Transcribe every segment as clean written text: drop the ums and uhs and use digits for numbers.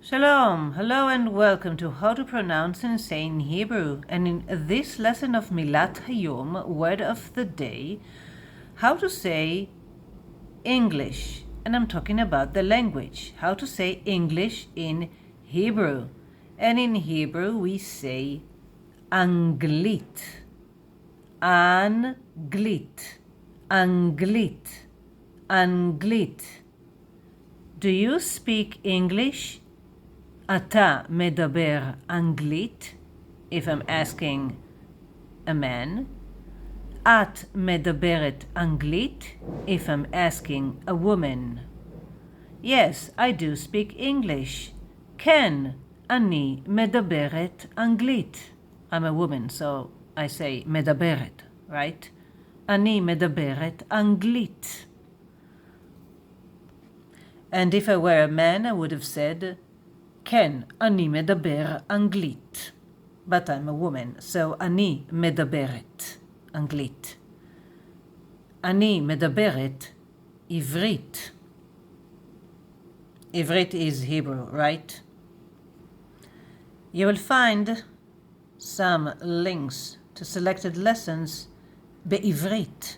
Shalom, hello and welcome to How to Pronounce and Say in Hebrew. And in this lesson of Milat Hayom, word of the day, how to say English. And I'm talking about the language, how to say English in Hebrew. And in Hebrew we say Anglit, Anglit, Anglit, Anglit. Do you speak English? אתה מדבר אנגלית, if I'm asking a man. את מדברת אנגלית, if I'm asking a woman. Yes, I do speak English. כן, אני מדברת אנגלית. I'm a woman, so I say מדברת, right? אני מדברת אנגלית. And if I were a man, I would have said, כן, אני מדבר אנגלית. But I'm a woman, so אני מדברת אנגלית. אני מדברת עברית. עברית is Hebrew, right? You will find some links to selected lessons בעברית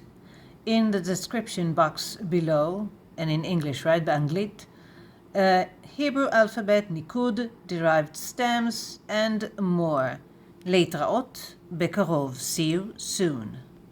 in the description box below, and in English, right? באנגלית. Hebrew alphabet, Niqqud, derived stems, and more. להתראות בקרוב. See you soon.